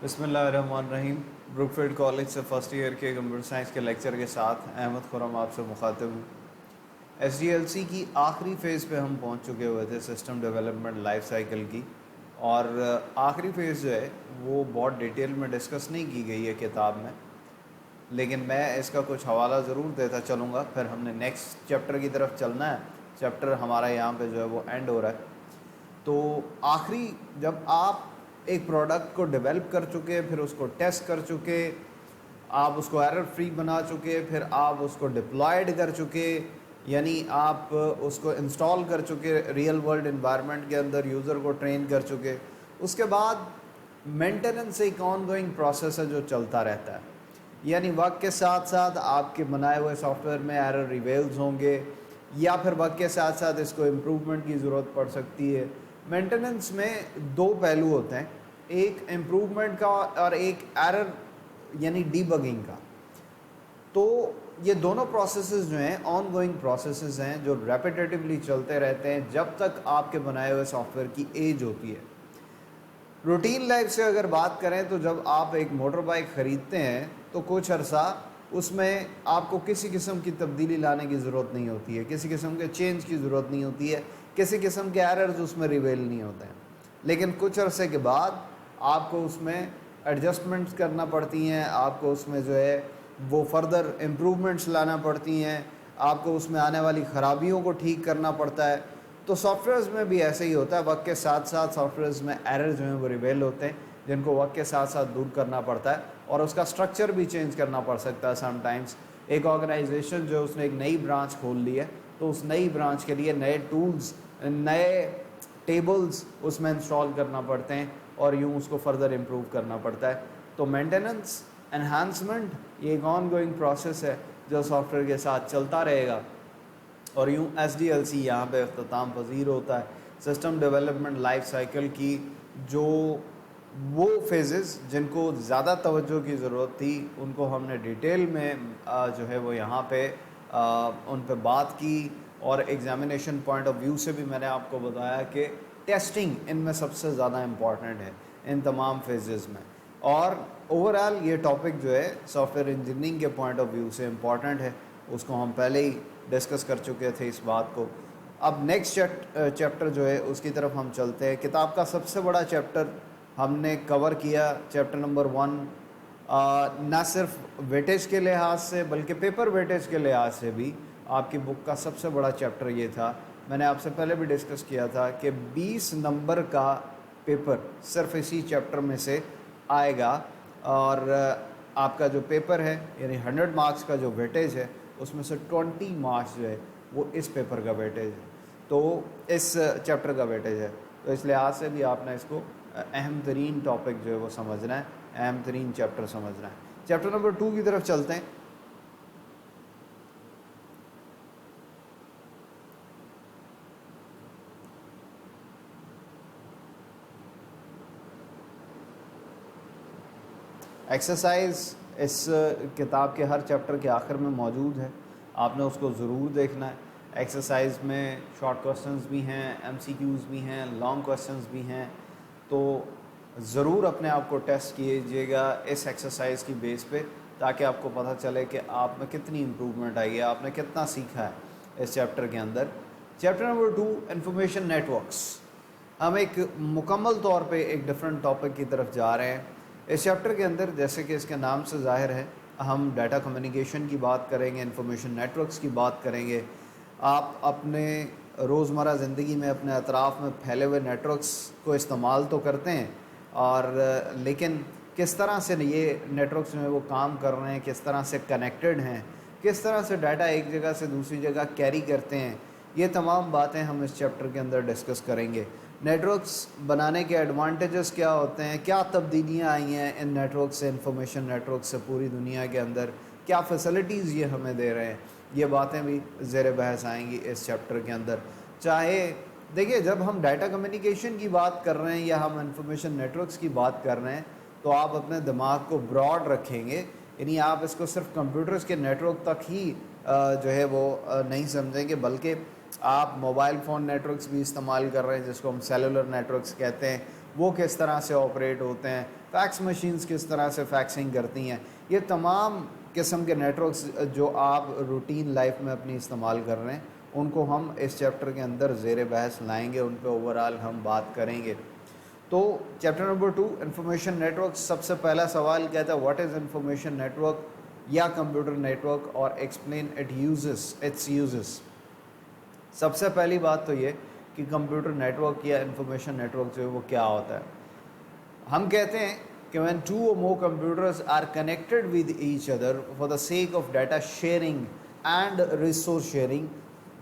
बिस्मिल्लाहिर्रहमानिर्रहीम। Brookfield college से first year के कंप्यूटर साइंस के लेक्चर के साथ अहमद खुरम आपसे मुखातिब हूँ। एसडीएलसी की आखिरी फ़ेज़ पे हम पहुँच चुके हुए थे सिस्टम डेवलपमेंट लाइफ साइकिल की, और आखिरी फ़ेज़ जो है वो बहुत डिटेल में डिस्कस नहीं की गई है किताब में, लेकिन मैं इसका कुछ हवाला ज़रूर देता चलूँगा। फिर हमने नेक्स्ट चैप्टर की तरफ चलना है। चैप्टर हमारा यहाँ पे जो है वो एंड हो रहा है। तो आखिरी, जब आप एक प्रोडक्ट को डेवलप कर चुके, फिर उसको टेस्ट कर चुके, आप उसको एरर फ्री बना चुके, फिर आप उसको डिप्लॉयड कर चुके, यानी आप उसको इंस्टॉल कर चुके रियल वर्ल्ड इन्वायरमेंट के अंदर, यूज़र को ट्रेन कर चुके, उसके बाद मेंटेनेंस एक ऑनगोइंग प्रोसेस है जो चलता रहता है। यानी वक्त के साथ साथ आपके बनाए हुए सॉफ्टवेयर में एरर रिवेल्स होंगे, या फिर वक्त के साथ साथ इसको इम्प्रूवमेंट की ज़रूरत पड़ सकती है। मेंटेनेंस में दो पहलू होते हैं, एक इम्प्रूवमेंट का और एक एरर यानी डीबगिंग का। तो ये दोनों प्रोसेसेस जो हैं ऑनगोइंग प्रोसेसेस हैं जो रेपिटेटिवली चलते रहते हैं जब तक आपके बनाए हुए सॉफ्टवेयर की एज होती है। रूटीन लाइफ से अगर बात करें तो जब आप एक मोटर बाइक ख़रीदते हैं तो कुछ अरसा उसमें आपको किसी किस्म की तब्दीली लाने की ज़रूरत नहीं होती है, किसी किस्म के चेंज की ज़रूरत नहीं होती है, किसी किस्म के एरर्स उसमें रिवेल नहीं होते हैं। लेकिन कुछ अरसे के बाद आपको उसमें एडजस्टमेंट्स करना पड़ती हैं, आपको उसमें जो है वो फर्दर इम्प्रूवमेंट्स लाना पड़ती हैं, आपको उसमें आने वाली ख़राबियों को ठीक करना पड़ता है। तो सॉफ्टवेयर्स में भी ऐसे ही होता है, वक्त के साथ साथ सॉफ्टवेयर्स में एरर जो हैं वो रिवेल होते हैं, जिनको वक्त के साथ साथ दूर करना पड़ता है, और उसका स्ट्रक्चर भी चेंज करना पड़ सकता है समटाइम्स। एक ऑर्गेनाइजेशन जो उसने एक नई ब्रांच खोल ली है, तो उस नई ब्रांच के लिए नए टूल्स, नए टेबल्स उसमें इंस्टॉल करना पड़ते हैं, और यूँ उसको फर्दर इम्प्रूव करना पड़ता है। तो मेंटेनेंस, एनहांसमेंट, ये एक ऑन गोइंग प्रोसेस है जो सॉफ्टवेयर के साथ चलता रहेगा। और यूँ एसडीएलसी यहाँ पे अख्ताम पज़ीर होता है सिस्टम डेवलपमेंट लाइफ साइकिल की। जो वो फेजेस जिनको ज़्यादा तवज्जो की ज़रूरत थी उनको हमने डिटेल में जो है वो यहाँ पे उन पे बात की, और एग्ज़ामिनेशन पॉइंट ऑफ व्यू से भी मैंने आपको बताया कि टेस्टिंग इनमें सबसे ज़्यादा इम्पॉर्टेंट है इन तमाम फेजेस में। और ओवरऑल ये टॉपिक जो है सॉफ्टवेयर इंजीनियरिंग के पॉइंट ऑफ व्यू से इम्पॉर्टेंट है, उसको हम पहले ही डिस्कस कर चुके थे इस बात को। अब नेक्स्ट चैप्टर जो है उसकी तरफ हम चलते हैं। किताब का सबसे बड़ा चैप्टर हमने कवर किया, चैप्टर नंबर 1। ना सिर्फ वेटेज के लिहाज से बल्कि पेपर वेटेज के लिहाज से भी आपकी बुक का सबसे बड़ा चैप्टर ये था। मैंने आपसे पहले भी डिस्कस किया था कि 20 नंबर का पेपर सिर्फ इसी चैप्टर में से आएगा, और आपका जो पेपर है यानी 100 मार्क्स का जो वेटेज है उसमें से 20 मार्क्स जो है वो इस पेपर का वेटेज है, तो इस चैप्टर का वेटेज है। तो इस लिहाज से भी आपने इसको अहम तरीन टॉपिक जो है वो समझना है, अहम तरीन चैप्टर समझना है। चैप्टर नंबर 2 की तरफ चलते हैं। एक्सरसाइज इस किताब के हर चैप्टर के आखिर में मौजूद है, आपने उसको ज़रूर देखना है। एक्सरसाइज में शॉर्ट क्वेश्चंस भी हैं, एमसीक्यूज़ भी हैं, लॉन्ग क्वेश्चंस भी हैं, तो ज़रूर अपने आप को टेस्ट कीजिएगा इस एक्सरसाइज की बेस पे, ताकि आपको पता चले कि आप में कितनी इम्प्रूवमेंट आई है, आपने कितना सीखा है इस चैप्टर के अंदर। Chapter number 2, information networks. हम एक मुकम्मल तौर पे एक डिफरेंट टॉपिक की तरफ जा रहे हैं इस चैप्टर के अंदर। जैसे कि इसके नाम से ज़ाहिर है, हम डाटा कम्युनिकेशन की बात करेंगे, इंफॉर्मेशन नेटवर्क्स की बात करेंगे। आप अपने रोज़मर्रा ज़िंदगी में अपने अतराफ़ में फैले हुए नेटवर्क्स को इस्तेमाल तो करते हैं, और लेकिन किस तरह से ये नेटवर्क्स में वो काम कर रहे हैं, किस तरह से कनेक्टेड हैं, किस तरह से डाटा एक जगह से दूसरी जगह कैरी करते हैं, ये तमाम बातें हम इस चैप्टर के अंदर डिस्कस करेंगे। नेटवर्क्स बनाने के एडवांटेजेस क्या होते हैं, क्या तब्दीलियाँ आई हैं इन नेटवर्क से, इंफॉर्मेशन नेटवर्क से पूरी दुनिया के अंदर, क्या फैसिलिटीज़ ये हमें दे रहे हैं, ये बातें भी ज़ेर बहस आएंगी इस चैप्टर के अंदर। चाहे देखिए, जब हम डाटा कम्युनिकेशन की बात कर रहे हैं या हम इंफॉर्मेशन नेटवर्क्स की बात कर रहे हैं, तो आप अपने दिमाग को ब्रॉड रखेंगे, यानी आप इसको सिर्फ कंप्यूटर्स के नेटवर्क तक ही जो है वो नहीं समझेंगे, बल्कि आप मोबाइल फ़ोन नेटवर्क्स भी इस्तेमाल कर रहे हैं जिसको हम सेलुलर नेटवर्क्स कहते हैं, वो किस तरह से ऑपरेट होते हैं, फैक्स मशीन्स किस तरह से फैक्सिंग करती हैं, ये तमाम किस्म के नेटवर्क्स जो आप रूटीन लाइफ में अपनी इस्तेमाल कर रहे हैं उनको हम इस चैप्टर के अंदर ज़ेर बहस लाएंगे, उन पर ओवरऑल हम बात करेंगे। तो चैप्टर नंबर 2 इंफॉर्मेशन नेटवर्क, सबसे पहला सवाल कहता है व्हाट इज़ इंफॉर्मेशन नेटवर्क या कंप्यूटर नेटवर्क और एक्सप्लेन इट्स यूजेस। सबसे पहली बात तो ये कि कंप्यूटर नेटवर्क या इंफॉर्मेशन नेटवर्क जो है वो क्या होता है। हम कहते हैं कि when two or more computers are connected with each other for the sake of data sharing and resource sharing,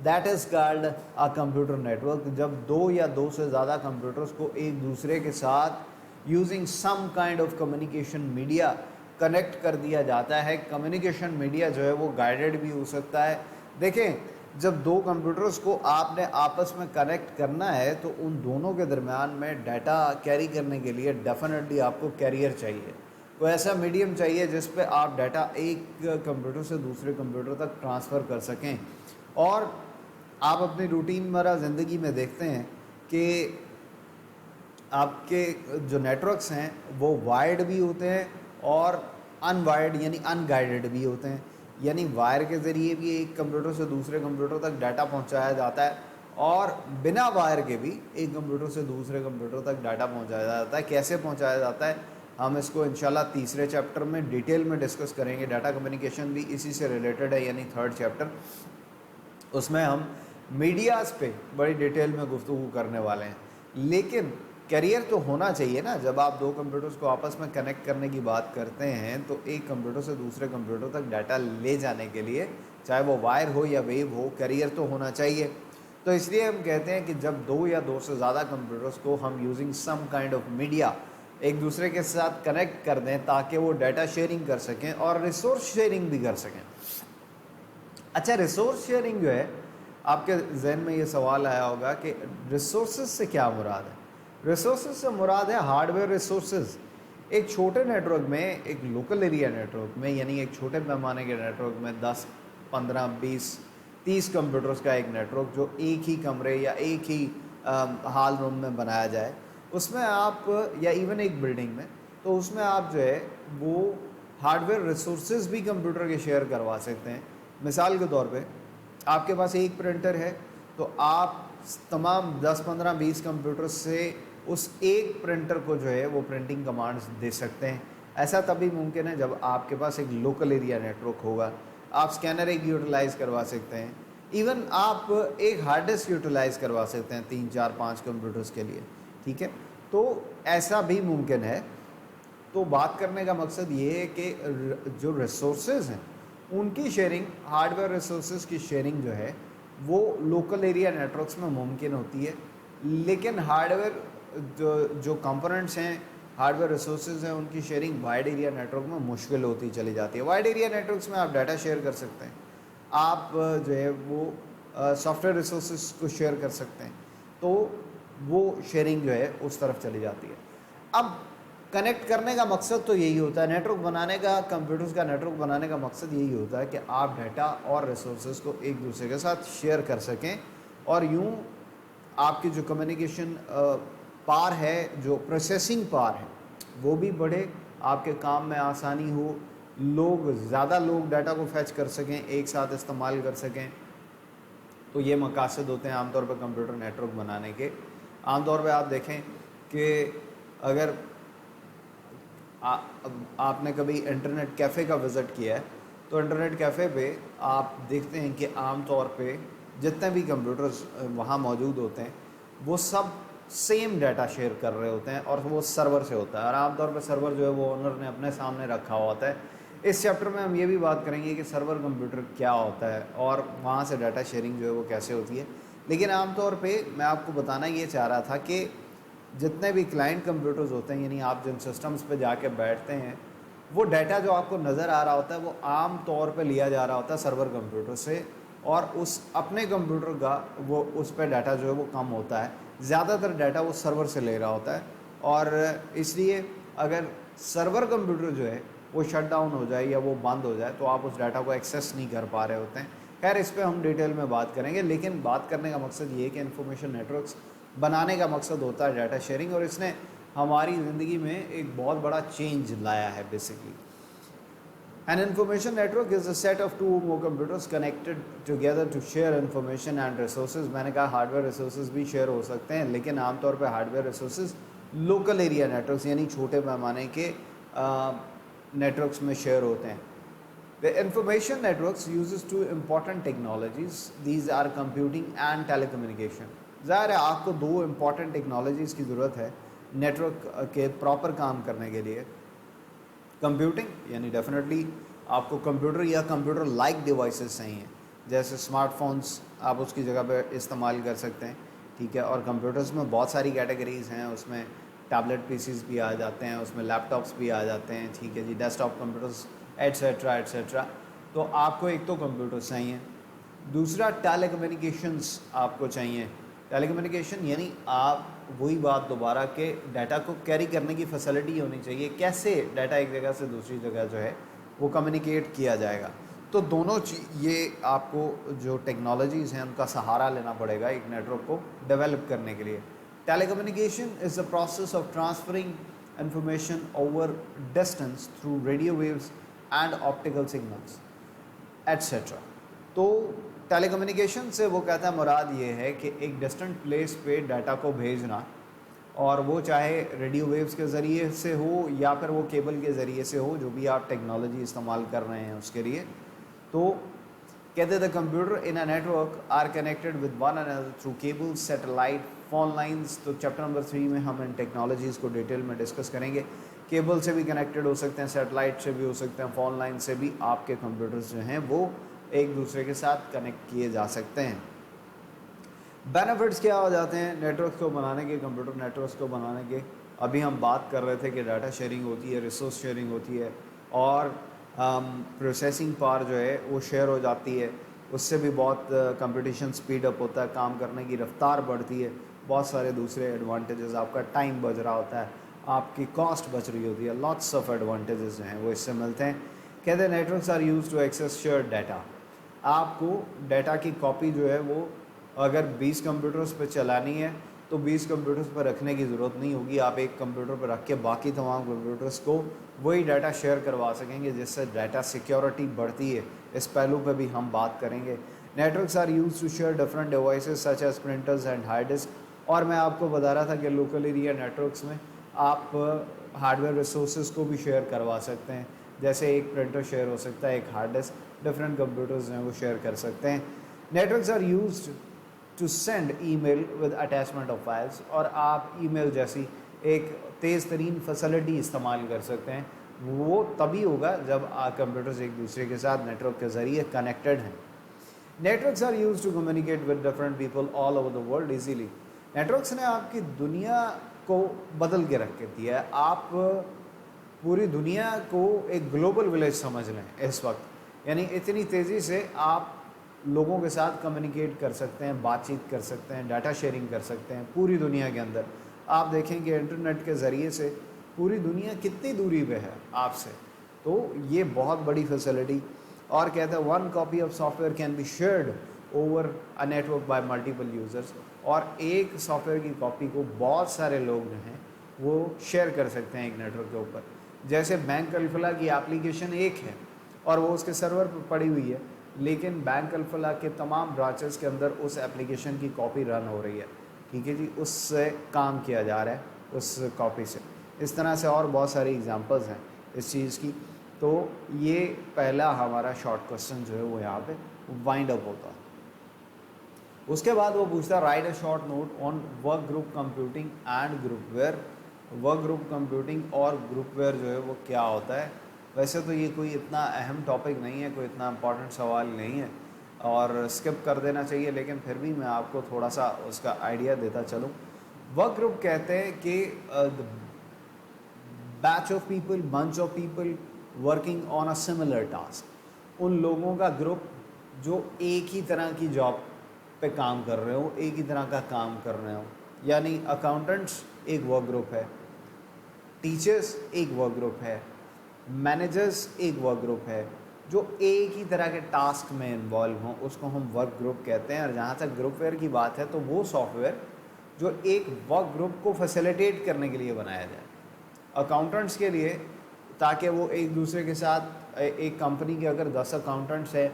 that is called a computer network। जब दो या दो से ज़्यादा कंप्यूटर्स को एक दूसरे के साथ using some kind of communication media connect कर दिया जाता है। कम्युनिकेशन मीडिया जो है वो गाइडेड भी हो सकता है। देखें, जब दो कंप्यूटर्स को आपने आपस में कनेक्ट करना है तो उन दोनों के दरमियान में डाटा कैरी करने के लिए डेफिनेटली आपको कैरियर चाहिए, कोई ऐसा मीडियम चाहिए जिस पे आप डाटा एक कंप्यूटर से दूसरे कंप्यूटर तक ट्रांसफ़र कर सकें। और आप अपनी रूटीन मर्रा ज़िंदगी में देखते हैं कि आपके जो नेटवर्क्स हैं वो वायर्ड भी होते हैं और अनवायर्ड यानी अनगाइडेड भी होते हैं। यानी वायर के ज़रिए भी एक कंप्यूटर से दूसरे कंप्यूटर तक डाटा पहुंचाया जाता है और बिना वायर के भी एक कंप्यूटर से दूसरे कंप्यूटर तक डाटा पहुंचाया जाता है। कैसे पहुंचाया जाता है हम इसको इंशाल्लाह तीसरे चैप्टर में डिटेल में डिस्कस करेंगे। डाटा कम्युनिकेशन भी इसी से रिलेटेड है, यानी थर्ड चैप्टर, उसमें हम मीडियाज़ पे बड़ी डिटेल में गुफ्तगू करने वाले हैं। लेकिन कैरियर तो होना चाहिए ना। जब आप दो कंप्यूटर्स को आपस में कनेक्ट करने की बात करते हैं तो एक कंप्यूटर से दूसरे कंप्यूटर तक डाटा ले जाने के लिए चाहे वो वायर हो या वेव हो, कैरियर तो होना चाहिए। तो इसलिए हम कहते हैं कि जब दो या दो से ज़्यादा कंप्यूटर्स को हम using some kind of media एक दूसरे के साथ कनेक्ट कर दें ताकि वो डाटा शेयरिंग कर सकें और रिसोर्स शेयरिंग भी कर सकें। अच्छा, रिसोर्स शेयरिंग जो है, आपके जहन में ये सवाल आया होगा कि रिसोर्सेज से क्या मुराद है। रिसोर्सेज से मुराद है हार्डवेयर रिसोर्सेज। एक छोटे नेटवर्क में, एक लोकल एरिया नेटवर्क में, यानी एक छोटे पैमाने के नेटवर्क में 10, 15, 20, 30 कंप्यूटर्स का एक नेटवर्क जो एक ही कमरे या एक ही हॉल रूम में बनाया जाए, उसमें आप, या इवन एक बिल्डिंग में, तो उसमें आप जो है वो हार्डवेयर रिसोर्सेज भी कंप्यूटर के शेयर करवा सकते हैं। मिसाल के तौर पे आपके पास एक प्रिंटर है तो आप तमाम 10, 15, 20 कंप्यूटर से उस एक प्रिंटर को जो है वो प्रिंटिंग कमांड्स दे सकते हैं। ऐसा तभी मुमकिन है जब आपके पास एक लोकल एरिया नेटवर्क होगा। आप स्कैनर एक यूटिलाइज़ करवा सकते हैं, इवन आप एक हार्ड डिस्क यूटिलाइज़ करवा सकते हैं 3, 4, 5 कंप्यूटर्स के लिए, ठीक है। तो ऐसा भी मुमकिन है। तो बात करने का मकसद ये है कि जो रिसोर्सेज हैं उनकी शेयरिंग, हार्डवेयर रिसोर्सेज की शेयरिंग जो है वो लोकल एरिया नेटवर्क्स में मुमकिन होती है। लेकिन हार्डवेयर जो कंपोनेंट्स हैं, हार्डवेयर रिसोर्सेज हैं, उनकी शेयरिंग वाइड एरिया नेटवर्क में मुश्किल होती चली जाती है। वाइड एरिया नेटवर्क्स में आप डाटा शेयर कर सकते हैं, आप जो है वो सॉफ्टवेयर रिसोर्सेज को शेयर कर सकते हैं, तो वो शेयरिंग जो है उस तरफ चली जाती है। अब कनेक्ट करने का मकसद तो यही होता है, नेटवर्क बनाने का, कंप्यूटर्स का नेटवर्क बनाने का मकसद यही होता है कि आप डाटा और रिसोर्सेज को एक दूसरे के साथ शेयर कर सकें और यूँ आपकी जो कम्युनिकेशन पार है, जो प्रोसेसिंग पार है, वो भी बढ़े, आपके काम में आसानी हो, ज़्यादा लोग डाटा को फैच कर सकें, एक साथ इस्तेमाल कर सकें। तो ये मकासद होते हैं आमतौर पर कंप्यूटर नेटवर्क बनाने के। आमतौर पे आप देखें कि अगर आपने कभी इंटरनेट कैफ़े का विज़िट किया है तो इंटरनेट कैफ़े पे आप देखते हैं कि आम तौर पे जितने भी कंप्यूटर्स वहाँ मौजूद होते हैं वो सब सेम डाटा शेयर कर रहे होते हैं और वो सर्वर से होता है। और आमतौर पे सर्वर जो है वो ओनर ने अपने सामने रखा हुआ होता है। इस चैप्टर में हम ये भी बात करेंगे कि सर्वर कंप्यूटर क्या होता है और वहाँ से डाटा शेयरिंग जो है वो कैसे होती है। लेकिन आमतौर पे मैं आपको बताना ये चाह रहा था कि जितने भी क्लाइंट कंप्यूटर्स होते हैं, यानी आप जिन सिस्टम्स पे जाके बैठते हैं, वो डाटा जो आपको नज़र आ रहा होता है वो आम तौर पे लिया जा रहा होता है सर्वर कंप्यूटर से, और उस अपने कंप्यूटर का वो उस पर डाटा जो है वो कम होता है। ज़्यादातर डाटा वो सर्वर से ले रहा होता है और इसलिए अगर सर्वर कंप्यूटर जो है वो शट डाउन हो जाए या वो बंद हो जाए तो आप उस डाटा को एक्सेस नहीं कर पा रहे होते हैं। खैर, इस पर हम डिटेल में बात करेंगे, लेकिन बात करने का मकसद ये है कि इन्फॉर्मेशन नेटवर्क्स बनाने का मकसद होता है डाटा शेयरिंग। और इसने हमारी ज़िंदगी में एक बहुत बड़ा चेंज लाया है basically. An information network is a set of two or more computers connected together to share information and resources। मैंने कहा हार्डवेयर रिसोर्सेज भी शेयर हो सकते हैं, लेकिन आमतौर पे hardware resources local area networks यानी छोटे पैमाने के नेटवर्क्स में शेयर होते हैं। The information networks uses two important technologies. These are computing and telecommunication। ज़ाहिर है आपको दो important technologies की ज़रूरत है नेटवर्क के प्रॉपर काम करने के लिए। कंप्यूटिंग यानी डेफिनेटली आपको कंप्यूटर या कंप्यूटर लाइक डिवाइसेस चाहिए, जैसे स्मार्टफोन्स आप उसकी जगह पे इस्तेमाल कर सकते हैं, ठीक है। और कंप्यूटर्स में बहुत सारी कैटेगरीज़ हैं, उसमें टैबलेट पीसीज भी आ जाते हैं, उसमें लैपटॉप्स भी आ जाते हैं, ठीक है जी, डेस्कटॉप कंप्यूटर्स एट्सेट्रा एट्सेट्रा। तो आपको एक तो कंप्यूटर्स चाहिए, दूसरा टेलीकम्युनिकेशंस आपको चाहिए। टेलीकम्युनिकेशन यानी आप वही बात दोबारा के डाटा को कैरी करने की फैसिलिटी होनी चाहिए, कैसे डाटा एक जगह से दूसरी जगह जो है वो कम्युनिकेट किया जाएगा। तो दोनों ये आपको जो टेक्नोलॉजीज़ हैं उनका सहारा लेना पड़ेगा एक नेटवर्क को डेवलप करने के लिए। Telecommunication is the process of transferring information over distance through radio waves and optical signals etcetera. तो टेलीकम्युनिकेशन से वो कहता है मुराद ये है कि एक डिस्टेंट प्लेस पे डाटा को भेजना, और वो चाहे रेडियो वेव्स के ज़रिए से हो या फिर वो केबल के ज़रिए से हो, जो भी आप टेक्नोलॉजी इस्तेमाल कर रहे हैं उसके लिए। तो कहते the computer in a network are connected with one another through cable, satellite, phone lines. तो चैप्टर नंबर 3 में हम इन टेक्नोलॉजीज़ को डिटेल में डिस्कस करेंगे। केबल से भी कनेक्टेड हो सकते हैं, सैटेलाइट से भी हो सकते हैं, फ़ोन लाइन से भी आपके कंप्यूटर्स जो हैं वो एक दूसरे के साथ कनेक्ट किए जा सकते हैं। बेनिफिट्स क्या हो जाते हैं नेटवर्क को बनाने के, कंप्यूटर नेटवर्क्स को बनाने के? अभी हम बात कर रहे थे कि डाटा शेयरिंग होती है, रिसोर्स शेयरिंग होती है, और प्रोसेसिंग पावर जो है वो शेयर हो जाती है। उससे भी बहुत कंपटीशन स्पीड अप होता है, काम करने की रफ्तार बढ़ती है, बहुत सारे दूसरे एडवांटेजेस, आपका टाइम बच रहा होता है, आपकी कॉस्ट बच रही होती है, लॉट्स ऑफ एडवांटेजेस जो हैं वो इससे मिलते हैं। कहते हैं networks are used to access shared data. आपको डाटा की कॉपी जो है वो अगर 20 कंप्यूटर्स पर चलानी है तो 20 कंप्यूटर्स पर रखने की ज़रूरत नहीं होगी, आप एक कंप्यूटर पर रख के बाकी तमाम कंप्यूटर्स को वही डाटा शेयर करवा सकेंगे, जिससे डाटा सिक्योरिटी बढ़ती है। इस पहलू पर भी हम बात करेंगे। Networks are used to share different devices such as printers and hard disk. और मैं आपको बता रहा था कि लोकल एरिया नेटवर्क्स में आप हार्डवेयर रिसोर्सेज को भी शेयर करवा सकते हैं, जैसे एक प्रिंटर शेयर हो सकता है, एक हार्ड डिस्क, डिफरेंट कंप्यूटर्स हैं वो शेयर कर सकते हैं। Networks are used to send email with attachment of files. और आप ईमेल जैसी एक तेज़ तरीन फैसिलिटी इस्तेमाल कर सकते हैं, वो तभी होगा जब कंप्यूटर्स एक दूसरे के साथ नेटवर्क के ज़रिए कनेक्टेड हैं। Networks are used to communicate with different people all over the world easily. Networks ने आपकी दुनिया को बदल के रख के दिया है। आप पूरी दुनिया को एक ग्लोबल विलेज समझ लें इस वक्त, यानी इतनी तेज़ी से आप लोगों के साथ कम्युनिकेट कर सकते हैं, बातचीत कर सकते हैं, डाटा शेयरिंग कर सकते हैं पूरी दुनिया के अंदर। आप देखें कि इंटरनेट के ज़रिए से पूरी दुनिया कितनी दूरी पे है आपसे, तो ये बहुत बड़ी फैसिलिटी। और कहते हैं one copy of software can be shared over a network bye multiple users. और एक सॉफ्टवेयर की कॉपी को बहुत सारे लोग जो हैं वो शेयर कर सकते हैं एक नेटवर्क के ऊपर। जैसे बैंक अल्फला की एप्लीकेशन एक है और वो उसके सर्वर पर पड़ी हुई है, लेकिन बैंक अल्फला के तमाम ब्रांचेस के अंदर उस एप्लीकेशन की कॉपी रन हो रही है, ठीक है जी, उससे काम किया जा रहा है उस कॉपी से। इस तरह से और बहुत सारी एग्जांपल्स हैं इस चीज़ की। तो ये पहला हमारा शॉर्ट क्वेश्चन जो है वो यहाँ पे वाइंड अप होता है। उसके बाद वो पूछता है right a short note on work group computing and groupware. Work group computing और ग्रुपवेयर जो है वो क्या होता है? वैसे तो ये कोई इतना अहम टॉपिक नहीं है, कोई इतना इम्पॉर्टेंट सवाल नहीं है और स्किप कर देना चाहिए, लेकिन फिर भी मैं आपको थोड़ा सा उसका आइडिया देता चलूँ। वर्क ग्रुप कहते हैं कि batch of people, bunch of people working on a similar task. उन लोगों का ग्रुप जो एक ही तरह की जॉब पे काम कर रहे हो, एक ही तरह का काम कर रहे हो। यानी अकाउंटेंट्स एक वर्क ग्रुप है, टीचर्स एक वर्क ग्रुप है, मैनेजर्स एक वर्क ग्रुप है, जो एक ही तरह के टास्क में इन्वॉल्व हों उसको हम वर्क ग्रुप कहते हैं। और जहाँ तक ग्रुपवेयर की बात है तो वो सॉफ्टवेयर जो एक वर्क ग्रुप को फैसिलिटेट करने के लिए बनाया जाए। अकाउंटेंट्स के लिए, ताकि वो एक दूसरे के साथ, एक कंपनी के अगर 10 अकाउंटेंट्स हैं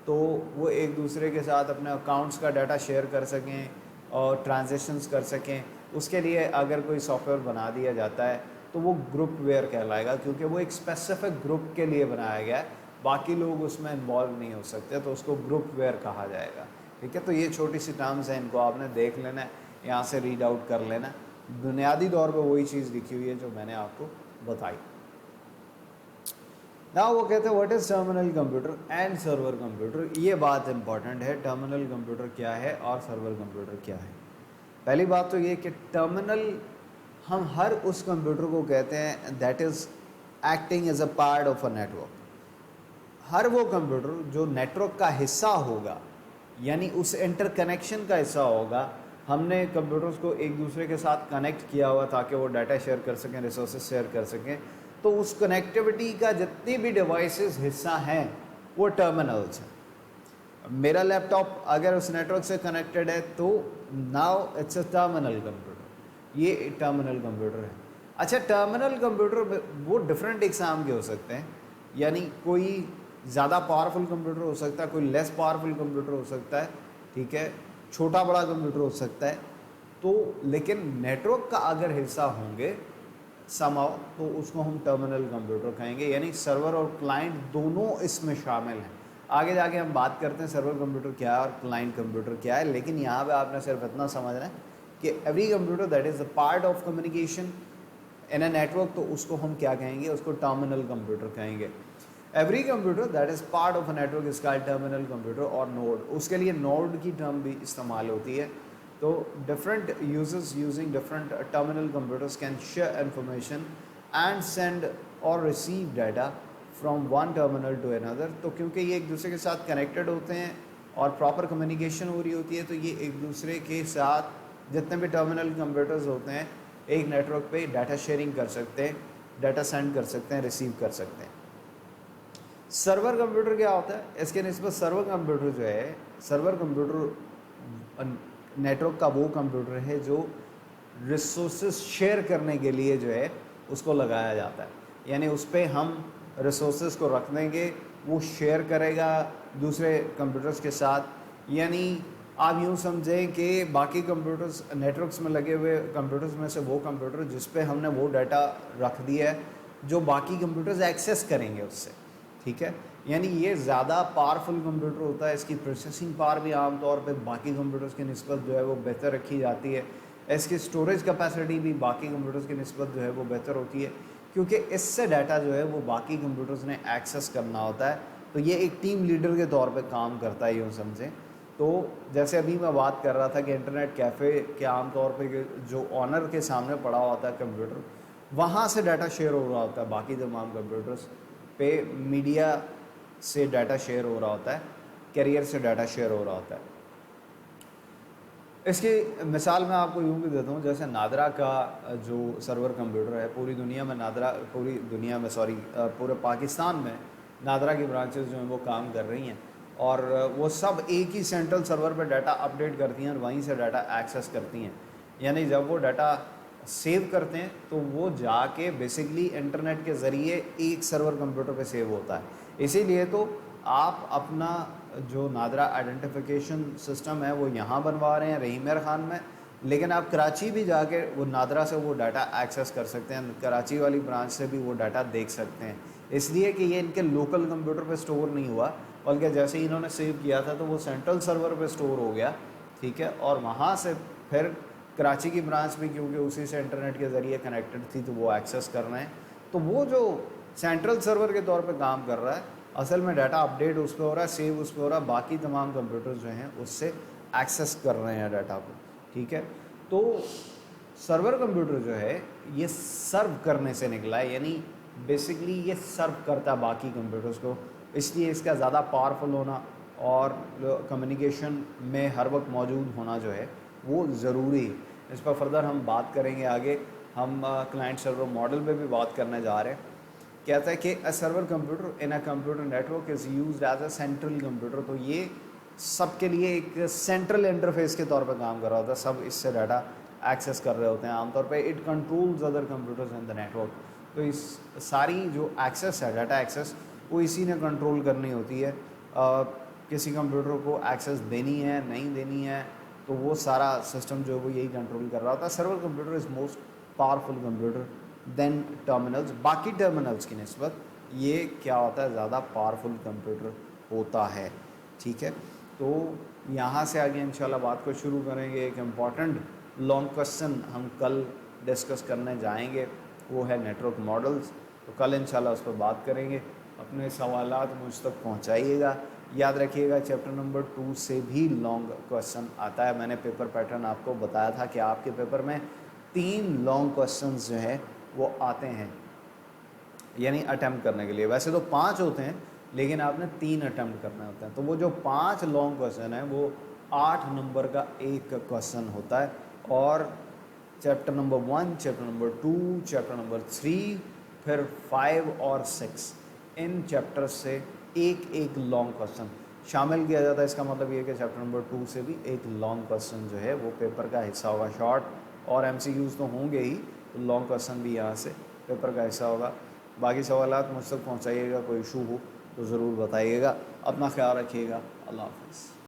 तो वो एक दूसरे के साथ अपने अकाउंट्स का डाटा शेयर कर सकें और ट्रांजैक्शंस कर सकें। उसके लिए अगर कोई सॉफ्टवेयर बना दिया जाता है तो वो ग्रुप वेयर कहलाएगा, क्योंकि वो एक स्पेसिफिक ग्रुप के लिए बनाया गया है, बाकी लोग उसमें इन्वॉल्व नहीं हो सकते, तो उसको ग्रुप वेयर कहा जाएगा। ठीक है, तो ये छोटी सी टर्म्स हैं, इनको आपने देख लेना है, यहाँ से रीड आउट कर लेना है। बुनियादी तौर पे वही चीज़ लिखी हुई है जो मैंने आपको बताई। ना वो कहते हैं what is terminal computer and server computer. ये बात इंपॉर्टेंट है, टर्मिनल कंप्यूटर क्या है और सर्वर कंप्यूटर क्या है। पहली बात तो ये कि टर्मिनल हम हर उस कंप्यूटर को कहते हैं that is acting as a part of a network. हर वो कंप्यूटर जो नेटवर्क का हिस्सा होगा, यानी उस इंटरकनेक्शन का हिस्सा होगा, हमने कंप्यूटर्स को एक दूसरे के साथ कनेक्ट किया हुआ ताकि वो डाटा शेयर कर सकें, रिसोर्सेज शेयर कर सकें, तो उस कनेक्टिविटी का जितनी भी डिवाइसेस हिस्सा हैं वो टर्मिनल्स हैं। मेरा लैपटॉप अगर उस नेटवर्क से कनेक्टेड है तो now it's a terminal computer, ये टर्मिनल कंप्यूटर है। अच्छा, टर्मिनल कंप्यूटर वो डिफरेंट एग्जाम के हो सकते हैं, यानी कोई ज़्यादा पावरफुल कंप्यूटर हो सकता है, कोई लेस पावरफुल कंप्यूटर हो सकता है, ठीक है, छोटा बड़ा कंप्यूटर हो सकता है। तो लेकिन नेटवर्क का अगर हिस्सा होंगे समहाउ तो उसको हम टर्मिनल कंप्यूटर कहेंगे, यानी सर्वर और क्लाइंट दोनों इसमें शामिल हैं। आगे जाके हम बात करते हैं सर्वर कंप्यूटर क्या है और क्लाइंट कंप्यूटर क्या है, लेकिन यहाँ पे आपने सिर्फ इतना समझना है कि every computer that is a part of communication in a network, तो उसको हम क्या कहेंगे, उसको टर्मिनल कंप्यूटर कहेंगे। Every computer that is part of a network is called terminal computer और नोड। उसके लिए नोड की टर्म भी इस्तेमाल होती है। तो different users using different terminal computers can share information and send और receive data from one terminal to another. तो क्योंकि ये एक दूसरे के साथ कनेक्टेड होते हैं और प्रॉपर कम्युनिकेशन हो रही होती है, तो ये एक दूसरे के साथ जितने भी टर्मिनल कंप्यूटर्स होते हैं एक नेटवर्क पे डाटा शेयरिंग कर सकते हैं, डाटा सेंड कर सकते हैं, रिसीव कर सकते हैं। सर्वर कंप्यूटर क्या होता है, इसके निस्बत सर्वर कंप्यूटर जो है, सर्वर कंप्यूटर नेटवर्क का वो कंप्यूटर है जो रिसोर्सेज शेयर करने के लिए जो है उसको लगाया जाता है, यानी उस पर हम रिसोर्सेज को रख देंगे, वो शेयर करेगा दूसरे कंप्यूटर्स के साथ। यानी आप यूँ समझें कि बाकी कंप्यूटर्स नेटवर्क्स में लगे हुए कंप्यूटर्स में से वो कंप्यूटर जिस पे हमने वो डाटा रख दिया है जो बाकी कंप्यूटर्स एक्सेस करेंगे उससे, ठीक है। यानी ये ज़्यादा पावरफुल कंप्यूटर होता है, इसकी प्रोसेसिंग पावर भी आमतौर पे बाकी कंप्यूटर्स की निस्बत जो है वो बेहतर रखी जाती है, इसकी स्टोरेज कैपेसिटी भी बाकी कंप्यूटर्स की निस्बत जो है वो बेहतर होती है, क्योंकि इससे डाटा जो है वो बाकी कंप्यूटर्स ने एक्सेस करना होता है। तो ये एक टीम लीडर के तौर पे काम करता है, यूँ समझें। तो जैसे अभी मैं बात कर रहा था कि इंटरनेट कैफ़े के आमतौर पे जो ऑनर के सामने पड़ा होता है कंप्यूटर, वहाँ से डाटा शेयर हो रहा होता है बाकी तमाम कंप्यूटर्स पे, मीडिया से डाटा शेयर हो रहा होता है, कैरियर से डाटा शेयर हो रहा होता है। इसकी मिसाल मैं आपको यूँ भी देता हूँ, जैसे नादरा का जो सर्वर कंप्यूटर है, पूरी दुनिया में पूरे पाकिस्तान में नादरा की ब्रांचेस जो हैं वो काम कर रही हैं और वो सब एक ही सेंट्रल सर्वर पर डाटा अपडेट करती हैं और वहीं से डाटा एक्सेस करती हैं। यानी जब वो डाटा सेव करते हैं तो वो जाके बेसिकली इंटरनेट के ज़रिए एक सर्वर कंप्यूटर पे सेव होता है। इसीलिए तो आप अपना जो नादरा आइडेंटिफिकेशन सिस्टम है वो यहाँ बनवा रहे हैं रहीम यार खान में, लेकिन आप कराची भी जाके वो नादरा से वो डाटा एक्सेस कर सकते हैं, कराची वाली ब्रांच से भी वो डाटा देख सकते हैं। इसलिए कि ये इनके लोकल कंप्यूटर पे स्टोर नहीं हुआ, बल्कि जैसे ही इन्होंने सेव किया था तो वो सेंट्रल सर्वर पे स्टोर हो गया, ठीक है। और वहाँ से फिर कराची की ब्रांच भी, क्योंकि उसी से इंटरनेट के ज़रिए कनेक्टेड थी, तो वो एक्सेस कर रहे हैं। तो वो जो सेंट्रल सर्वर के तौर पे काम कर रहा है, असल में डाटा अपडेट उस पर हो रहा है, सेव उस पर हो रहा है, बाकी तमाम कंप्यूटर जो हैं उससे एक्सेस कर रहे हैं डाटा को, ठीक है। तो सर्वर कंप्यूटर जो है ये सर्व करने से निकला है, यानी बेसिकली ये सर्व करता है बाकी कंप्यूटर्स को, इसलिए इसका ज़्यादा पावरफुल होना और कम्युनिकेशन में हर वक्त मौजूद होना जो है वो ज़रूरी है। इस पर फर्दर हम बात करेंगे आगे, हम क्लाइंट सर्वर मॉडल पे भी बात करने जा रहे हैं। कहता है कि a server computer in a computer network is used as a central computer. तो ये सब के लिए एक सेंट्रल इंटरफेस के तौर पर काम कर रहा होता है, सब इससे डाटा एक्सेस कर रहे होते हैं आमतौर पे। It controls other computers in the network. तो इस सारी जो एक्सेस है, डाटा एक्सेस, वो इसी ने कंट्रोल करनी होती है। किसी कंप्यूटर को एक्सेस देनी है, नहीं देनी है, तो वो सारा सिस्टम जो है वो यही कंट्रोल कर रहा होता है। Server computer is most powerful computer than terminals. बाकी टर्मिनल्स की निस्बत ये क्या होता है, ज़्यादा पावरफुल कंप्यूटर होता है। ठीक है, तो यहाँ से आगे इंशाल्लाह बात को शुरू करेंगे। एक इम्पॉर्टेंट लॉन्ग क्वेश्चन हम कल डिस्कस करने जाएंगे, वो है नेटवर्क मॉडल्स। तो कल इंशाल्लाह उस पर बात करेंगे। अपने सवालात मुझ तक पहुँचाइएगा। याद रखिएगा चैप्टर नंबर 2 से भी लॉन्ग क्वेश्चन आता है। मैंने पेपर पैटर्न आपको बताया था कि आपके पेपर में 3 लॉन्ग क्वेश्चंस जो है वो आते हैं, यानी अटैम्प्ट करने के लिए। वैसे तो 5 होते हैं, लेकिन आपने 3 अटैम्प्ट करने होते हैं। तो वो जो 5 लॉन्ग क्वेश्चन है वो 8 नंबर का एक क्वेश्चन होता है। और chapter number 1, chapter number 2, chapter number 3, फिर 5 और 6, इन चैप्टर से एक एक लॉन्ग क्वेश्चन शामिल किया जाता है। इसका मतलब ये है कि चैप्टर नंबर 2 से भी एक लॉन्ग क्वेश्चन जो है वो पेपर का हिस्सा होगा। शॉर्ट और एमसीक्यूज तो होंगे ही, तो लॉन्ग क्वेश्चन भी यहाँ से पेपर का हिस्सा होगा। बाकी सवालात मुझ तक पहुँचाइएगा, कोई इशू हो तो ज़रूर बताइएगा। अपना ख्याल रखिएगा। अल्लाह हाफ़िज़।